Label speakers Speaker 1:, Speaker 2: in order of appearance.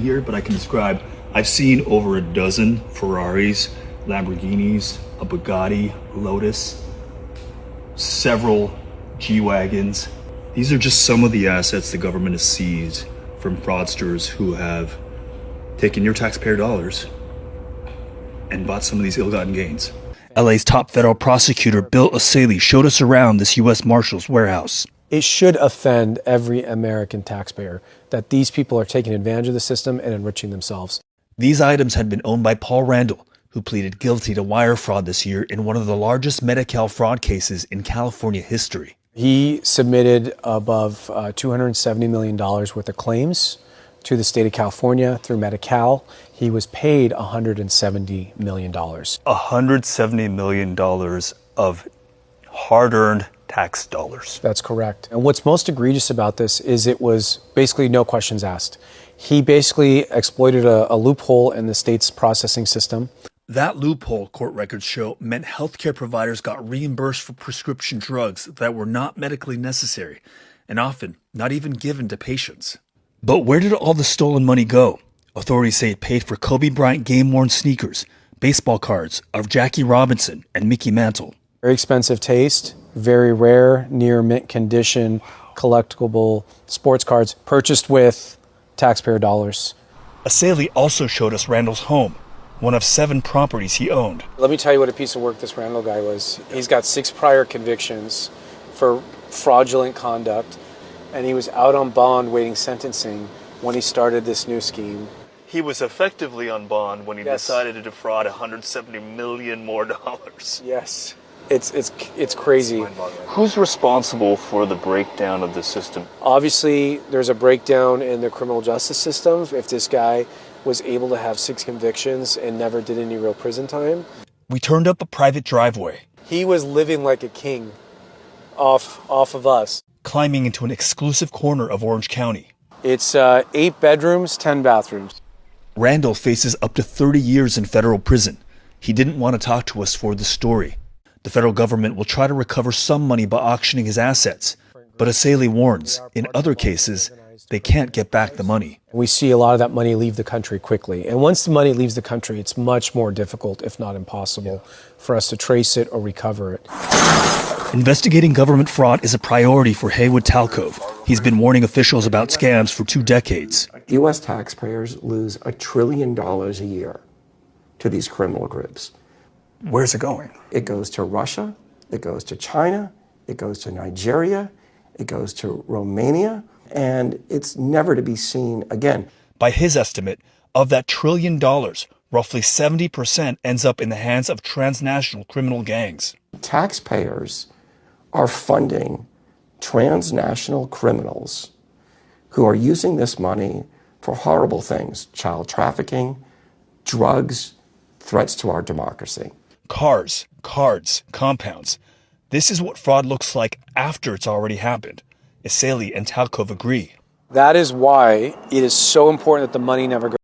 Speaker 1: here, but I can describe. I've seen over a dozen Ferraris, Lamborghinis, a Bugatti, Lotus, several G-Wagons. These are just some of the assets the government has seized from fraudsters who have taken your taxpayer dollars and bought some of these ill-gotten gains. LA's top federal prosecutor, Bill O'Saley, showed us around this U.S. Marshal's warehouse.
Speaker 2: It should offend every American taxpayer that these people are taking advantage of the system and enriching themselves.
Speaker 1: These items had been owned by Paul Randall, who pleaded guilty to wire fraud this year in one of the largest Medi-Cal fraud cases in California history.
Speaker 2: He submitted above $270 million worth of claims to the state of California through Medi-Cal. He was paid $170 million.
Speaker 1: $170 million of hard-earned tax dollars.
Speaker 2: That's correct. And what's most egregious about this is it was basically no questions asked. He basically exploited a loophole in the state's processing system.
Speaker 1: That loophole, court records show, meant healthcare providers got reimbursed for prescription drugs that were not medically necessary and often not even given to patients. But where did all the stolen money go? Authorities say it paid for Kobe Bryant game-worn sneakers, baseball cards of Jackie Robinson and Mickey Mantle.
Speaker 2: Very expensive taste, very rare, near mint condition, collectible sports cards purchased with taxpayer dollars.
Speaker 1: O'Saley also showed us Randall's home, one of 7 properties he owned.
Speaker 2: Let me tell you what a piece of work this Randall guy was. He's got 6 prior convictions for fraudulent conduct, and he was out on bond waiting sentencing when he started this new scheme.
Speaker 1: He was effectively on bond when he decided to defraud $170 million more.
Speaker 2: Yes, it's crazy.
Speaker 1: Who's responsible for the breakdown of the system?
Speaker 2: Obviously, there's a breakdown in the criminal justice system. If this guy was able to have 6 convictions and never did any real prison time.
Speaker 1: We turned up a private driveway.
Speaker 2: He was living like a king off of us.
Speaker 1: Climbing into an exclusive corner of Orange County.
Speaker 2: It's 8 bedrooms, 10 bathrooms.
Speaker 1: Randall faces up to 30 years in federal prison. He didn't want to talk to us for the story. The federal government will try to recover some money by auctioning his assets. But O'Saley warns, in other cases, they can't get back the money.
Speaker 2: We see a lot of that money leave the country quickly. And once the money leaves the country, it's much more difficult, if not impossible, for us to trace it or recover it.
Speaker 1: Investigating government fraud is a priority for Haywood Talcove. He's been warning officials about scams for 2 decades.
Speaker 3: U.S. taxpayers lose $1 trillion a year to these criminal groups.
Speaker 1: Where's it going?
Speaker 3: It goes to Russia, it goes to China, it goes to Nigeria, it goes to Romania, and it's never to be seen again.
Speaker 1: By his estimate, of that $1 trillion, roughly 70% ends up in the hands of transnational criminal gangs.
Speaker 3: Taxpayers are funding transnational criminals who are using this money for horrible things: child trafficking, drugs, threats to our democracy.
Speaker 1: Cars, cards, compounds. This is what fraud looks like after it's already happened. O'Saley and Talcove agree.
Speaker 2: That is why it is so important that the money never goes.